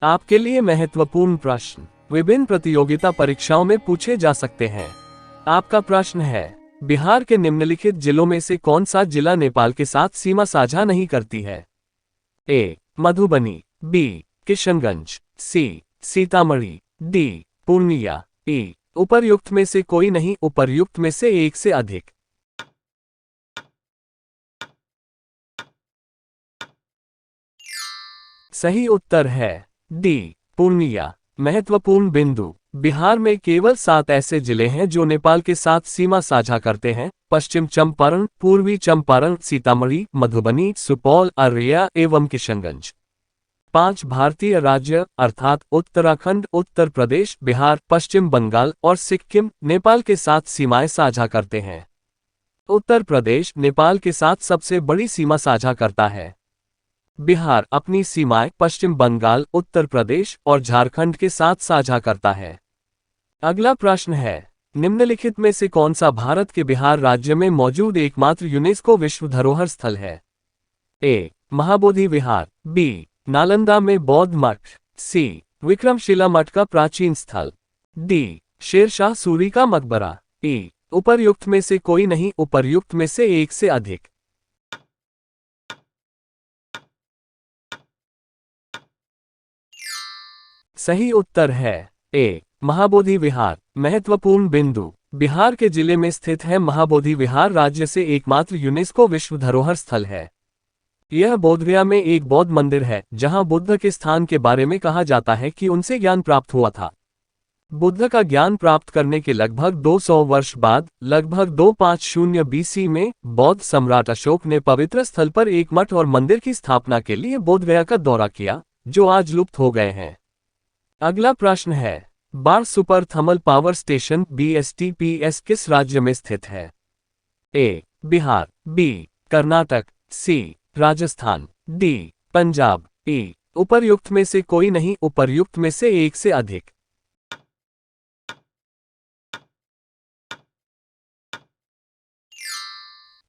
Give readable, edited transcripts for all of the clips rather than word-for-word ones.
आपके लिए महत्वपूर्ण प्रश्न विभिन्न प्रतियोगिता परीक्षाओं में पूछे जा सकते हैं। आपका प्रश्न है, बिहार के निम्नलिखित जिलों में से कौन सा जिला नेपाल के साथ सीमा साझा नहीं करती है? ए. मधुबनी, बी. किशनगंज, सी. सीतामढ़ी, डी. पूर्णिया, ई. उपर्युक्त में से कोई नहीं, उपर्युक्त में से एक से अधिक। सही उत्तर है डी. पूर्णिया। महत्वपूर्ण बिंदु, बिहार में केवल 7 ऐसे जिले हैं जो नेपाल के साथ सीमा साझा करते हैं: पश्चिम चंपारण, पूर्वी चंपारण, सीतामढ़ी, मधुबनी, सुपौल, अररिया एवं किशनगंज। 5 भारतीय राज्य अर्थात उत्तराखंड, उत्तर प्रदेश, बिहार, पश्चिम बंगाल और सिक्किम नेपाल के साथ सीमाएं साझा करते हैं। उत्तर प्रदेश नेपाल के साथ सबसे बड़ी सीमा साझा करता है। बिहार अपनी सीमाएं पश्चिम बंगाल, उत्तर प्रदेश और झारखंड के साथ साझा करता है। अगला प्रश्न है, निम्नलिखित में से कौन सा भारत के बिहार राज्य में मौजूद एकमात्र यूनेस्को विश्व धरोहर स्थल है? ए. महाबोधि विहार, बी. नालंदा में बौद्ध मठ, सी. विक्रमशिला मठ का प्राचीन स्थल, डी. शेरशाह सूरी का मकबरा, ई. उपर्युक्त में से कोई नहीं, उपर्युक्त में से एक से अधिक। सही उत्तर है ए. महाबोधि विहार। महत्वपूर्ण बिंदु, बिहार के जिले में स्थित है महाबोधि विहार राज्य से एकमात्र यूनेस्को विश्व धरोहर स्थल है। यह बोधगया में एक बौद्ध मंदिर है जहां बुद्ध के स्थान के बारे में कहा जाता है कि उनसे ज्ञान प्राप्त हुआ था। बुद्ध का ज्ञान प्राप्त करने के लगभग 200 वर्ष बाद, लगभग 250 BC में बौद्ध सम्राट अशोक ने पवित्र स्थल पर एक मठ और मंदिर की स्थापना के लिए बोधगया का दौरा किया, जो आज लुप्त हो गए हैं। अगला प्रश्न है, बाढ़ super thermal power station BSTPS किस राज्य में स्थित है? ए. बिहार, बी. कर्नाटक, सी. राजस्थान, डी. पंजाब, ई. उपर्युक्त में से कोई नहीं, उपर्युक्त में से एक से अधिक।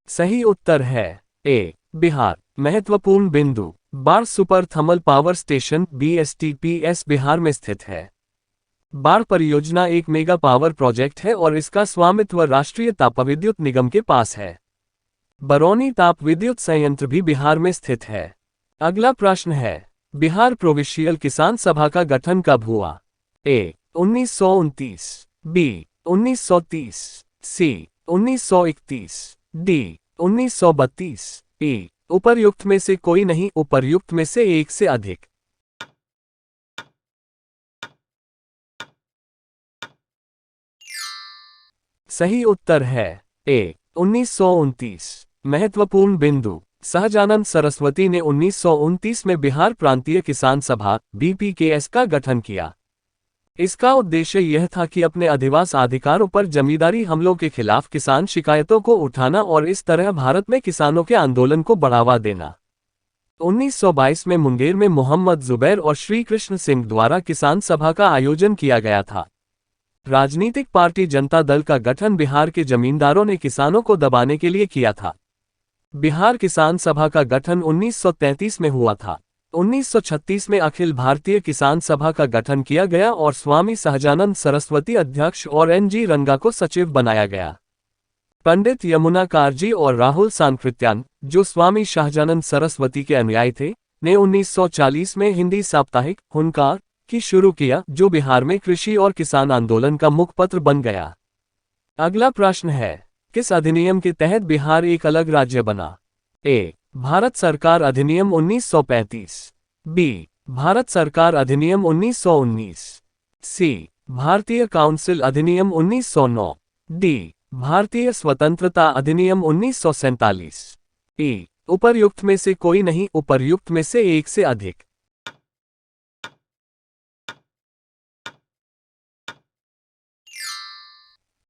सही उत्तर है ए. बिहार। महत्वपूर्ण बिंदु, बाढ़ super thermal power station BSTPS Bihar में स्थित है। बाढ़ परियोजना एक मेगा पावर प्रोजेक्ट है और इसका स्वामित्व राष्ट्रीय तापविद्युत निगम के पास है। बरौनी ताप विद्युत संयंत्र भी बिहार में स्थित है। अगला प्रश्न है, बिहार प्रोविंशियल किसान सभा का गठन कब हुआ? ए. 1929, बी. 1930, सी. 1931, डी. 1932, ई. उपर्युक्त में से कोई नहीं, उपर्युक्त में से एक से अधिक। सही उत्तर है ए. 1929। महत्वपूर्ण बिंदु, सहजानंद सरस्वती ने 1929 में बिहार प्रांतीय किसान सभा BPKS का गठन किया। इसका उद्देश्य यह था कि अपने अधिवास अधिकारों पर जमींदारी हमलों के खिलाफ किसान शिकायतों को उठाना और इस तरह भारत में किसानों के आंदोलन को बढ़ावा देना। 1922 में मुंगेर में मोहम्मद जुबैर और श्री कृष्ण सिंह द्वारा किसान सभा का आयोजन किया गया था। राजनीतिक पार्टी जनता दल का गठन बिहार के जमींदारों ने किसानों को दबाने के लिए किया था। बिहार किसान सभा का गठन 1933 में हुआ था। 1936 में अखिल भारतीय किसान सभा का गठन किया गया और स्वामी सहजानंद सरस्वती अध्यक्ष और NG रंगा को सचिव बनाया गया। पंडित यमुना कारजी और राहुल सांकृत्यान, जो स्वामी शाहजानंद सरस्वती के अनुयायी थे, ने 1940 में हिंदी साप्ताहिक हुनकार की शुरू किया, जो बिहार में कृषि और किसान आंदोलन का मुखपत्र बन गया। अगला प्रश्न है, किस अधिनियम के तहत बिहार एक अलग राज्य बना? ए. भारत सरकार अधिनियम 1935, बी. भारत सरकार अधिनियम 1919, सी. भारतीय काउंसिल अधिनियम 1909, डी. भारतीय स्वतंत्रता अधिनियम 1947, ई. उपर्युक्त में से कोई नहीं, उपर्युक्त में से एक से अधिक।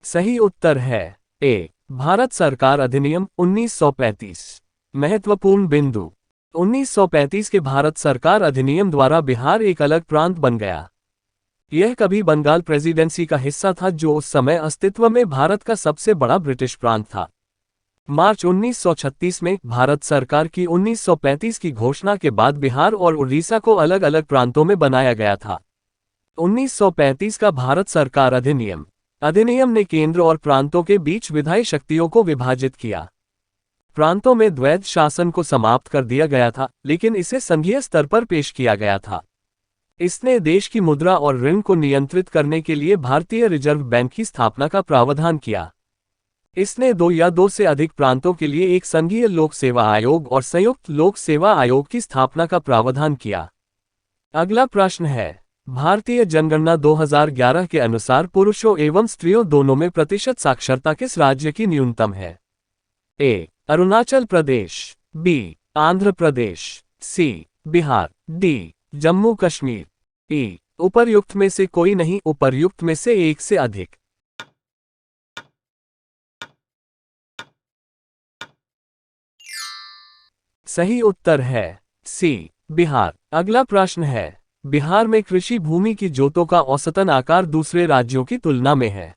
सही उत्तर है ए. भारत सरकार अधिनियम 1935। महत्वपूर्ण बिंदु, 1935 के भारत सरकार अधिनियम द्वारा बिहार एक अलग प्रांत बन गया। यह कभी बंगाल प्रेसिडेंसी का हिस्सा था, जो उस समय अस्तित्व में भारत का सबसे बड़ा ब्रिटिश प्रांत था। मार्च 1936 में भारत सरकार की 1935 की घोषणा के बाद बिहार और उड़ीसा को अलग अलग प्रांतों में बनाया गया था। 1935 का भारत सरकार अधिनियम ने केंद्र और प्रांतों के बीच विधायी शक्तियों को विभाजित किया। प्रांतों में द्वैध शासन को समाप्त कर दिया गया था, लेकिन इसे संघीय स्तर पर पेश किया गया था। इसने देश की मुद्रा और ऋण को नियंत्रित करने के लिए भारतीय रिजर्व बैंक की स्थापना का प्रावधान किया। इसने दो या दो से अधिक प्रांतों के लिए एक संघीय लोक सेवा आयोग और संयुक्त लोक सेवा आयोग की स्थापना का प्रावधान किया। अगला प्रश्न है, भारतीय जनगणना 2011 के अनुसार पुरुषों एवं स्त्रियों दोनों में प्रतिशत साक्षरता किस राज्य की न्यूनतम है? ए. अरुणाचल प्रदेश, बी. आंध्र प्रदेश, सी. बिहार, डी. जम्मू कश्मीर। ई. उपर्युक्त में से कोई नहीं, उपर्युक्त में से एक से अधिक। सही उत्तर है सी. बिहार। अगला प्रश्न है, बिहार में कृषि भूमि की जोतों का औसतन आकार दूसरे राज्यों की तुलना में है?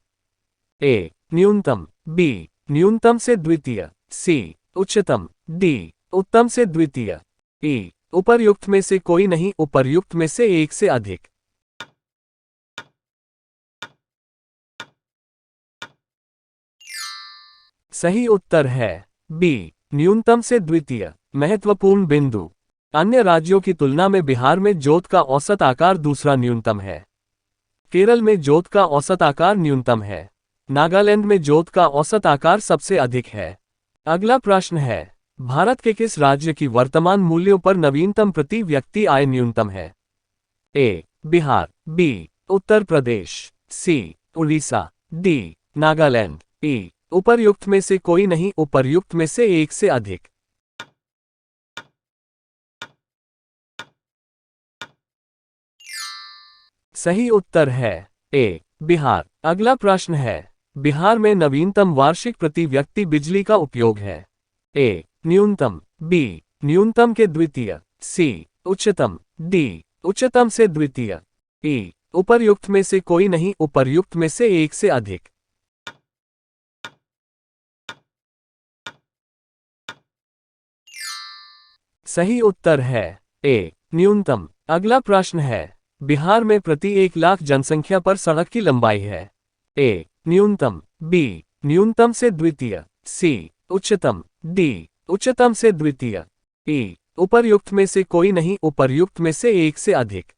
ए. न्यूनतम, बी. न्यूनतम से द्वितीय, सी. उच्चतम, डी. उत्तम से द्वितीय। ई. उपर्युक्त में से कोई नहीं, उपर्युक्त में से एक से अधिक। सही उत्तर है बी. न्यूनतम से द्वितीय। महत्वपूर्ण बिंदु, अन्य राज्यों की तुलना में बिहार में जोत का औसत आकार दूसरा न्यूनतम है। केरल में जोत का औसत आकार न्यूनतम है। नागालैंड में जोत का औसत आकार सबसे अधिक है। अगला प्रश्न है, भारत के किस राज्य की वर्तमान मूल्यों पर नवीनतम प्रति व्यक्ति आय न्यूनतम है? ए. बिहार, बी. उत्तर प्रदेश, सी. उड़ीसा, डी. नागालैंड। ई. उपर्युक्त में से कोई नहीं, उपर्युक्त में से एक से अधिक। सही उत्तर है ए. बिहार। अगला प्रश्न है, बिहार में नवीनतम वार्षिक प्रति व्यक्ति बिजली का उपयोग है? ए. न्यूनतम, बी. न्यूनतम के द्वितीय, सी. उच्चतम, डी. उच्चतम से द्वितीय। ई. उपर्युक्त में से कोई नहीं, उपर्युक्त में से एक से अधिक। सही उत्तर है ए. न्यूनतम। अगला प्रश्न है, बिहार में प्रति 1 लाख जनसंख्या पर सड़क की लंबाई है? ए. न्यूनतम, बी. न्यूनतम से द्वितीय, सी. उच्चतम, डी. उच्चतम से द्वितीय। ई. उपर्युक्त में से कोई नहीं, उपर्युक्त में से एक से अधिक।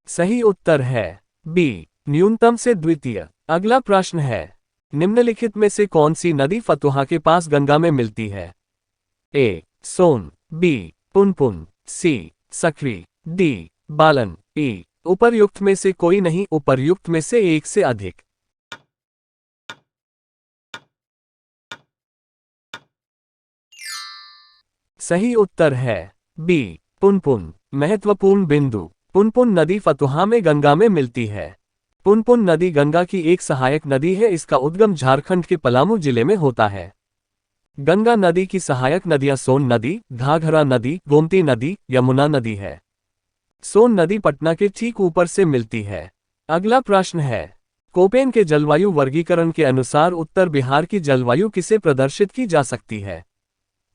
सही उत्तर है बी. न्यूनतम से द्वितीय। अगला प्रश्न है, निम्नलिखित में से कौन सी नदी फतुहा के पास गंगा में मिलती है? ए. सोन, बी. पुनपुन, सी. सकरी, डी. बालन। ई. उपर्युक्त में से कोई नहीं, उपर्युक्त में से एक से अधिक। सही उत्तर है बी. पुनपुन। महत्वपूर्ण बिंदु, पुनपुन नदी फतुहा में गंगा में मिलती है। पुनपुन नदी गंगा की एक सहायक नदी है। इसका उद्गम झारखंड के पलामू जिले में होता है। गंगा नदी की सहायक नदियां सोन नदी, घाघरा नदी, गोमती नदी, यमुना नदी है। सोन नदी पटना के ठीक ऊपर से मिलती है। अगला प्रश्न है, कोपेन के जलवायु वर्गीकरण के अनुसार उत्तर बिहार की जलवायु किसे प्रदर्शित की जा सकती है?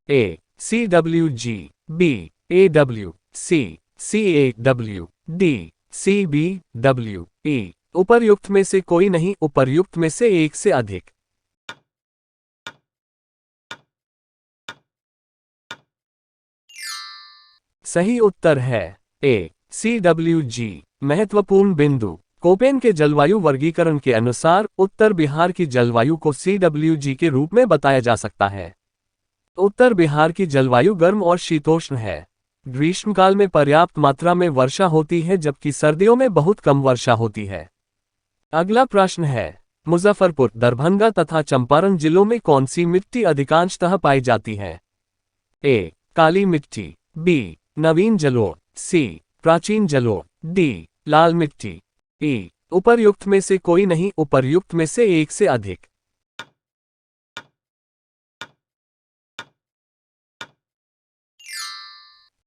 A. CWG, B. AW, C. CAW, D. CBW। E. उपर्युक्त में से कोई नहीं, उपर्युक्त में से एक से अधिक। सही उत्तर है ए. CWG। महत्वपूर्ण बिंदु, कोपेन के जलवायु वर्गीकरण के अनुसार उत्तर बिहार की जलवायु को CWG के रूप में बताया जा सकता है। उत्तर बिहार की जलवायु गर्म और शीतोष्ण है। ग्रीष्मकाल में पर्याप्त मात्रा में वर्षा होती है, जबकि सर्दियों में बहुत कम वर्षा होती है। अगला प्रश्न है, मुजफ्फरपुर, दरभंगा तथा चंपारण जिलों में कौन सी मिट्टी अधिकांशतः पाई जाती है? ए. काली मिट्टी, बी. नवीन जलोढ़, सी. प्राचीन जलोढ़, डी. लाल मिट्टी। ई. उपर्युक्त में से कोई नहीं, उपर्युक्त में से एक से अधिक।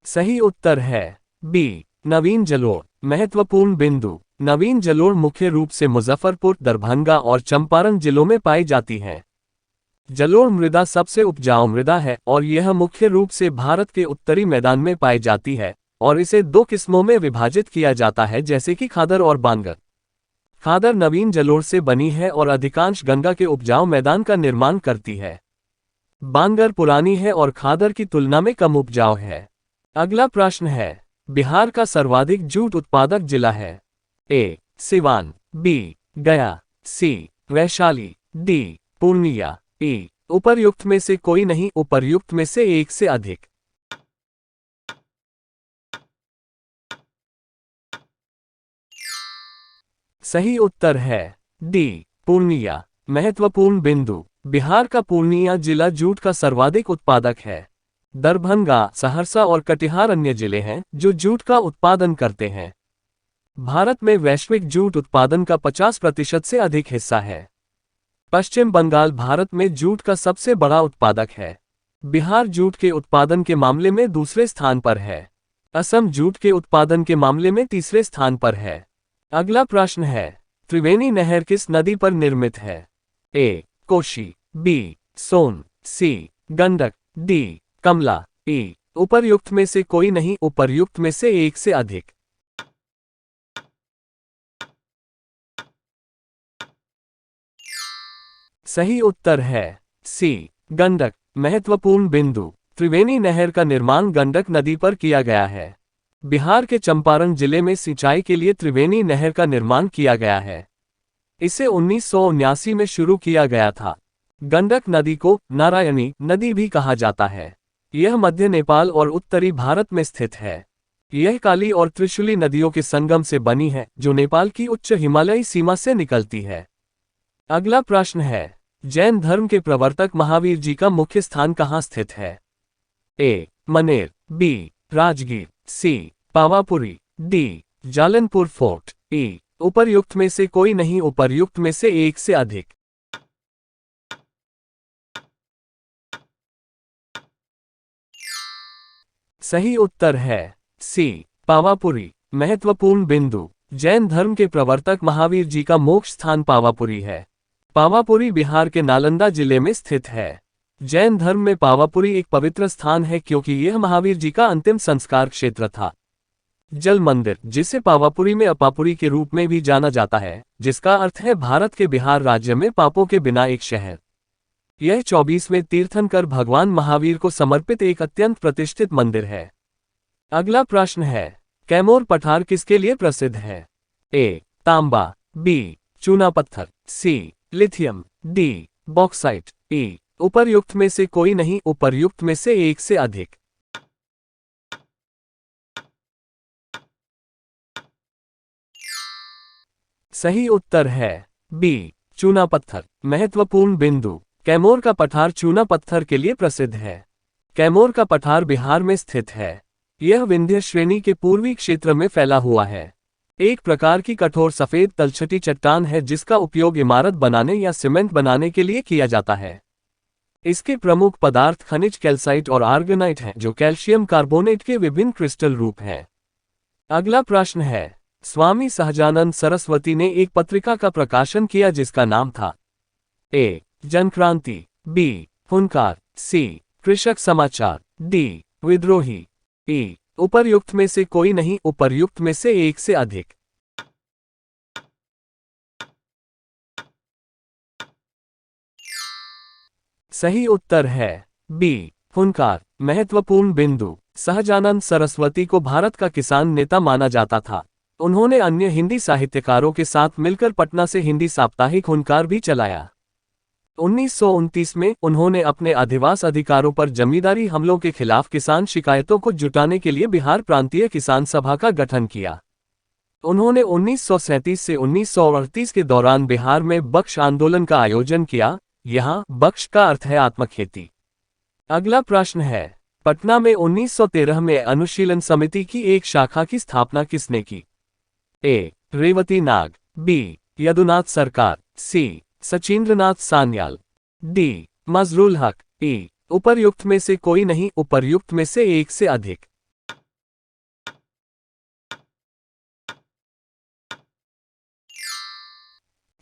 सही उत्तर है बी. नवीन जलोढ़। महत्वपूर्ण बिंदु, नवीन जलोढ़ मुख्य रूप से मुजफ्फरपुर, दरभंगा और चंपारण जिलों में पाई जाती है। जलोढ़ मृदा सबसे उपजाऊ मृदा है और यह मुख्य रूप से भारत के उत्तरी मैदान में पाई जाती है और इसे दो किस्मों में विभाजित किया जाता है, जैसे कि खादर और बांगर। खादर नवीन जलोढ़ से बनी है और अधिकांश गंगा के उपजाऊ मैदान का निर्माण करती है। बांगर पुरानी है और खादर की तुलना में कम उपजाऊ है। अगला प्रश्न है, बिहार का सर्वाधिक जूट उत्पादक जिला है? ए. सिवान, बी. गया, सी. वैशाली, डी. पूर्णिया। ए. उपर्युक्त में से कोई नहीं, उपर्युक्त में से एक से अधिक। सही उत्तर है डी. पूर्णिया। महत्वपूर्ण बिंदु, बिहार का पूर्णिया जिला जूट का सर्वाधिक उत्पादक है। दरभंगा, सहरसा और कटिहार अन्य जिले हैं जो जूट का उत्पादन करते हैं। भारत में वैश्विक जूट उत्पादन का 50% से अधिक हिस्सा है। पश्चिम बंगाल भारत में जूट का सबसे बड़ा उत्पादक है। बिहार जूट के उत्पादन के मामले में दूसरे स्थान पर है। असम जूट के उत्पादन के मामले में तीसरे स्थान पर है। अगला प्रश्न है, त्रिवेणी नहर किस नदी पर निर्मित है? ए. कोशी, बी. सोन, सी. गंडक, डी. कमला। ए. उपर्युक्त में से कोई नहीं, उपर्युक्त में से एक से अधिक। सही उत्तर है सी. गंडक। महत्वपूर्ण बिंदु, त्रिवेणी नहर का निर्माण गंडक नदी पर किया गया है। बिहार के चंपारण जिले में सिंचाई के लिए त्रिवेणी नहर का निर्माण किया गया है। इसे 1979 में शुरू किया गया था। गंडक नदी को नारायणी नदी भी कहा जाता है। यह मध्य नेपाल और उत्तरी भारत में स्थित है। यह काली और त्रिशूली नदियों के संगम से बनी है जो नेपाल की उच्च हिमालयी सीमा से निकलती है। अगला प्रश्न है, जैन धर्म के प्रवर्तक महावीर जी का मुख्य स्थान कहाँ स्थित है? ए. मनेर, बी. राजगीर, सी. पावापुरी, डी. जालनपुर फोर्ट। ए. उपर्युक्त में से कोई नहीं, उपर्युक्त में से एक से अधिक। सही उत्तर है सी. पावापुरी। महत्वपूर्ण बिंदु, जैन धर्म के प्रवर्तक महावीर जी का मोक्ष स्थान पावापुरी है। पावापुरी बिहार के नालंदा जिले में स्थित है। जैन धर्म में पावापुरी एक पवित्र स्थान है क्योंकि यह महावीर जी का अंतिम संस्कार क्षेत्र था। जल मंदिर, जिसे पावापुरी में अपापुरी के रूप में भी जाना जाता है, जिसका अर्थ है भारत के बिहार राज्य में पापों के बिना एक शहर। यह 24वें तीर्थंकर भगवान महावीर को समर्पित एक अत्यंत प्रतिष्ठित मंदिर है। अगला प्रश्न है, कैमोर पठार किसके लिए प्रसिद्ध है? ए. तांबा, बी. चूना पत्थर, C. Lithium, D. Bauxite. A. उपर्युक्त में से कोई नहीं, उपर्युक्त में से एक से अधिक। सही उत्तर है बी. चूना पत्थर। महत्वपूर्ण बिंदु, कैमोर का पठार चूना पत्थर के लिए प्रसिद्ध है। कैमोर का पठार बिहार में स्थित है। यह विंध्य श्रेणी के पूर्वी क्षेत्र में फैला हुआ है। एक प्रकार की कठोर सफेद तलछटी चट्टान है जिसका उपयोग इमारत बनाने या सीमेंट बनाने के लिए किया जाता है। इसके प्रमुख पदार्थ खनिज कैल्साइट और आर्गेनाइट हैं जो कैल्शियम कार्बोनेट के विभिन्न क्रिस्टल रूप हैं। अगला प्रश्न है, स्वामी सहजानंद सरस्वती ने एक पत्रिका का प्रकाशन किया जिसका नाम था? ए. जनक्रांति, बी. हुनकार, सी. कृषक समाचार, डी. विद्रोही। ए. उपर्युक्त में से कोई नहीं, उपर्युक्त में से एक से अधिक। सही उत्तर है बी. हुनकार। महत्वपूर्ण बिंदु, सहजानंद सरस्वती को भारत का किसान नेता माना जाता था। उन्होंने अन्य हिंदी साहित्यकारों के साथ मिलकर पटना से हिंदी साप्ताहिक हुनकार भी चलाया। 1929 में उन्होंने अपने अधिवास अधिकारों पर जमींदारी हमलों के खिलाफ किसान शिकायतों को जुटाने के लिए बिहार प्रांतीय किसान सभा का गठन किया। उन्होंने 1937 से 1938 के दौरान बिहार में बख्श आंदोलन का आयोजन किया। यहाँ बख्श का अर्थ है आत्मखेती। अगला प्रश्न है, पटना में 1913 में अनुशीलन समिति की एक शाखा की स्थापना किसने की? ए. रेवती नाग, बी. यदुनाथ सरकार, सी. सचिंद्रनाथ सान्याल, डी. मजरूल हक। ए. उपर्युक्त में से कोई नहीं, उपर्युक्त में से एक से अधिक।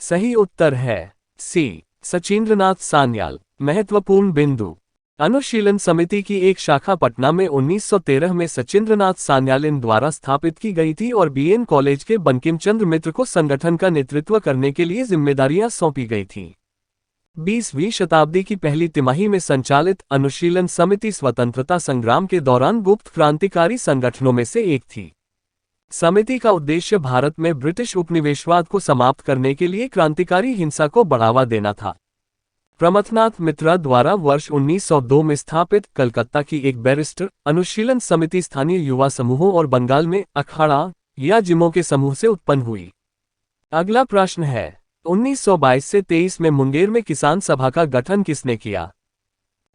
सही उत्तर है सी सचिंद्रनाथ सान्याल। महत्वपूर्ण बिंदु। अनुशीलन समिति की एक शाखा पटना में 1913 में सचिंद्रनाथ सान्यालिन द्वारा स्थापित की गई थी और बीएन कॉलेज के बंकिम चंद्र मित्र को संगठन का नेतृत्व करने के लिए जिम्मेदारियां सौंपी गई थीं। 20वीं शताब्दी की पहली तिमाही में संचालित अनुशीलन समिति स्वतंत्रता संग्राम के दौरान गुप्त क्रांतिकारी संगठनों में से एक थी। समिति का उद्देश्य भारत में ब्रिटिश उपनिवेशवाद को समाप्त करने के लिए क्रांतिकारी हिंसा को बढ़ावा देना था। प्रमथनाथ मित्रा द्वारा वर्ष 1902 में स्थापित कलकत्ता की एक बैरिस्टर अनुशीलन समिति स्थानीय युवा समूहों और बंगाल में अखाड़ा या जिमों के समूह से उत्पन्न हुई। अगला प्रश्न है 1922 से 23 में मुंगेर में किसान सभा का गठन किसने किया?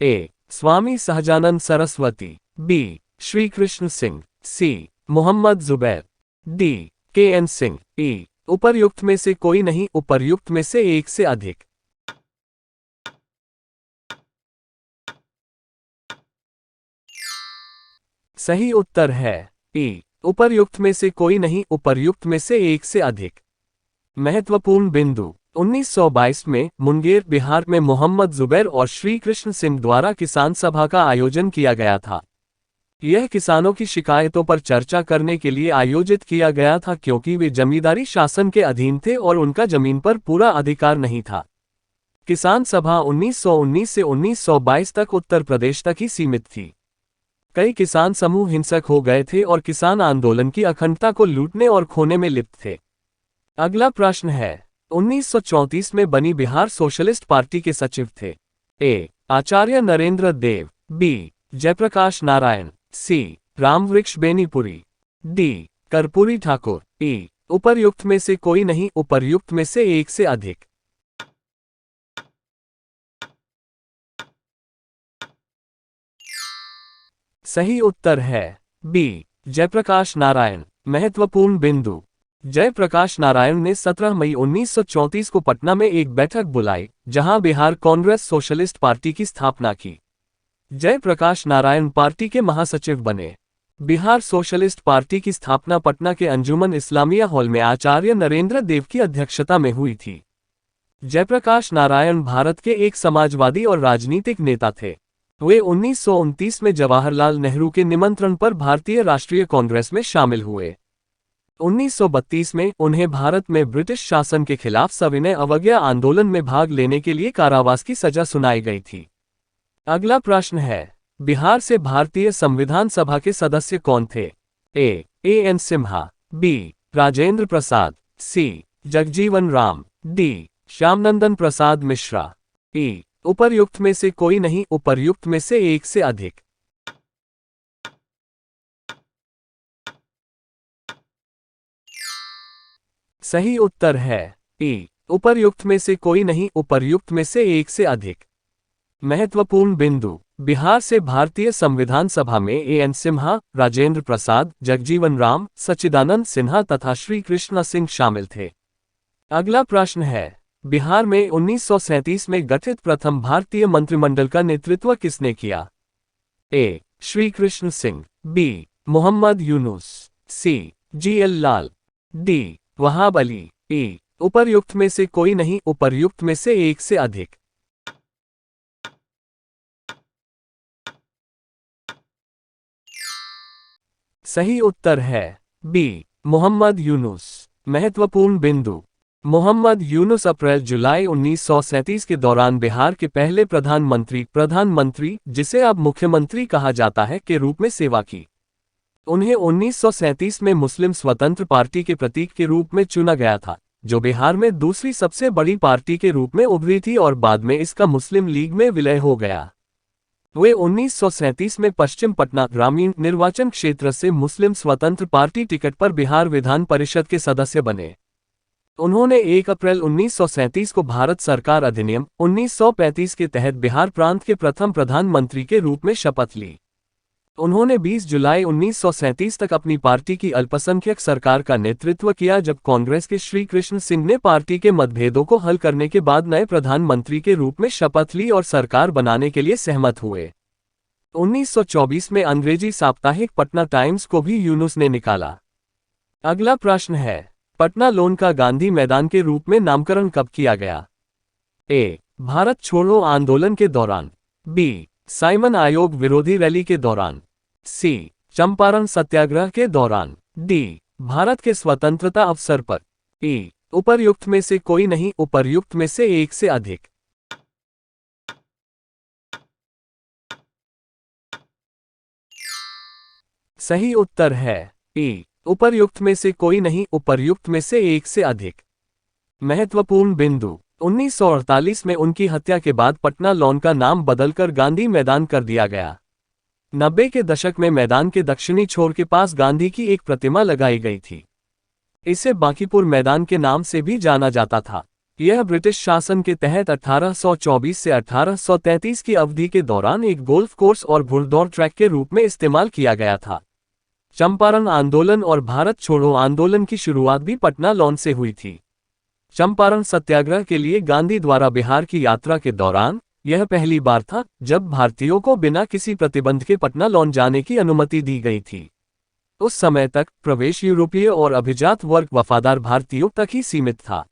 ए. स्वामी सहजानंद सरस्वती, बी. श्री कृष्ण सिंह, सी. मोहम्मद जुबैर, डी. के.एन. सिंह। ई. उपर्युक्त में से कोई नहीं, उपर्युक्त में से एक से अधिक। सही उत्तर है ई. उपर्युक्त में से कोई नहीं, उपर्युक्त में से एक से अधिक। महत्वपूर्ण बिंदु। 1922 में मुंगेर बिहार में मोहम्मद जुबैर और श्री कृष्ण सिंह द्वारा किसान सभा का आयोजन किया गया था। यह किसानों की शिकायतों पर चर्चा करने के लिए आयोजित किया गया था क्योंकि वे जमींदारी शासन के अधीन थे और उनका जमीन पर पूरा अधिकार नहीं था। किसान सभा 1919 से 1922 तक उत्तर प्रदेश तक ही सीमित थी। कई किसान समूह हिंसक हो गए थे और किसान आंदोलन की अखंडता को लूटने और खोने में लिप्त थे। अगला प्रश्न है 1934 में बनी बिहार सोशलिस्ट पार्टी के सचिव थे? ए. आचार्य नरेंद्र देव, बी. जयप्रकाश नारायण, सी. रामवृक्ष बेनीपुरी, डी. कर्पूरी ठाकुर। ई. उपर्युक्त में से कोई नहीं, उपर्युक्त में से एक से अधिक। सही उत्तर है बी. जयप्रकाश नारायण। महत्वपूर्ण बिंदु। जयप्रकाश नारायण ने 17 मई 1934 को पटना में एक बैठक बुलाई जहां बिहार कांग्रेस सोशलिस्ट पार्टी की स्थापना की। जयप्रकाश नारायण पार्टी के महासचिव बने। बिहार सोशलिस्ट पार्टी की स्थापना पटना के अंजुमन इस्लामिया हॉल में आचार्य नरेंद्र देव की अध्यक्षता में हुई थी। जयप्रकाश नारायण भारत के एक समाजवादी और राजनीतिक नेता थे। वे 1929 में जवाहरलाल नेहरू के निमंत्रण पर भारतीय राष्ट्रीय कांग्रेस में शामिल हुए। 1932 में उन्हें भारत में ब्रिटिश शासन के खिलाफ सविनय अवज्ञा आंदोलन में भाग लेने के लिए कारावास की सजा सुनाई गई थी। अगला प्रश्न है बिहार से भारतीय संविधान सभा के सदस्य कौन थे? ए. एन. सिम्हा, बी. राजेंद्र प्रसाद, सी. जगजीवन राम, डी. श्यामनंदन प्रसाद मिश्रा। ई. उपर्युक्त में से कोई नहीं, उपर्युक्त में से एक से अधिक। सही उत्तर है ई. उपर्युक्त में से कोई नहीं, उपर्युक्त में से एक से अधिक। महत्वपूर्ण बिंदु। बिहार से भारतीय संविधान सभा में एन सिम्हा, राजेंद्र प्रसाद, जगजीवन राम, सच्चिदानंद सिन्हा तथा श्री कृष्ण सिंह शामिल थे। अगला प्रश्न है बिहार में 1937 में गठित प्रथम भारतीय मंत्रिमंडल का नेतृत्व किसने किया? ए. श्री कृष्ण सिंह, बी. मोहम्मद यूनुस, सी. जी.एल. लाल, डी. वहाब अली। ई. उपर्युक्त में से कोई नहीं, उपर्युक्त में से एक से अधिक। सही उत्तर है बी. मोहम्मद यूनुस। महत्वपूर्ण बिंदु। मोहम्मद यूनुस अप्रैल-जुलाई 1937 के दौरान बिहार के पहले प्रधानमंत्री जिसे अब मुख्यमंत्री कहा जाता है के रूप में सेवा की। उन्हें 1937 में मुस्लिम स्वतंत्र पार्टी के प्रतीक के रूप में चुना गया था, जो बिहार में दूसरी सबसे बड़ी पार्टी के रूप में उभरी थी और बाद में इसका मुस्लिम लीग में विलय हो गया। वे 1937 में पश्चिम पटना ग्रामीण निर्वाचन क्षेत्र से मुस्लिम स्वतंत्र पार्टी टिकट पर बिहार विधान परिषद के सदस्य बने। उन्होंने 1 अप्रैल 1937 को भारत सरकार अधिनियम 1935 के तहत बिहार प्रांत के प्रथम प्रधानमंत्री के रूप में शपथ ली। उन्होंने 20 जुलाई 1937 तक अपनी पार्टी की अल्पसंख्यक सरकार का नेतृत्व किया, जब कांग्रेस के श्री कृष्ण सिंह ने पार्टी के मतभेदों को हल करने के बाद नए प्रधानमंत्री के रूप में शपथ ली और सरकार बनाने के लिए सहमत हुए। 1924 में अंग्रेजी साप्ताहिक पटना टाइम्स को भी यूनुस ने निकाला। अगला प्रश्न है पटना लोन का गांधी मैदान के रूप में नामकरण कब किया गया? ए. भारत छोड़ो आंदोलन के दौरान। बी. साइमन आयोग विरोधी रैली के दौरान। सी. चंपारण सत्याग्रह के दौरान। डी. भारत के स्वतंत्रता अवसर पर। ई. उपर्युक्त में से कोई नहीं, उपर्युक्त में से एक से अधिक। सही उत्तर है ई. उपर्युक्त में से कोई नहीं, उपर्युक्त में से एक से अधिक। महत्वपूर्ण बिंदु: 1948 में उनकी हत्या के बाद पटना लॉन का नाम बदलकर गांधी मैदान कर दिया गया। 90 के दशक में मैदान के दक्षिणी छोर के पास गांधी की एक प्रतिमा लगाई गई थी। इसे बांकीपुर मैदान के नाम से भी जाना जाता था। यह ब्रिटिश शासन के तहत 1824 से 1833 की अवधि के दौरान एक गोल्फ कोर्स और घुड़दौड़ ट्रैक के रूप में इस्तेमाल किया गया था। चंपारण आंदोलन और भारत छोड़ो आंदोलन की शुरुआत भी पटना लॉन से हुई थी। चंपारण सत्याग्रह के लिए गांधी द्वारा बिहार की यात्रा के दौरान यह पहली बार था जब भारतीयों को बिना किसी प्रतिबंध के पटना लॉन जाने की अनुमति दी गई थी। उस समय तक प्रवेश यूरोपीय और अभिजात वर्ग वफादार भारतीयों तक ही सीमित था।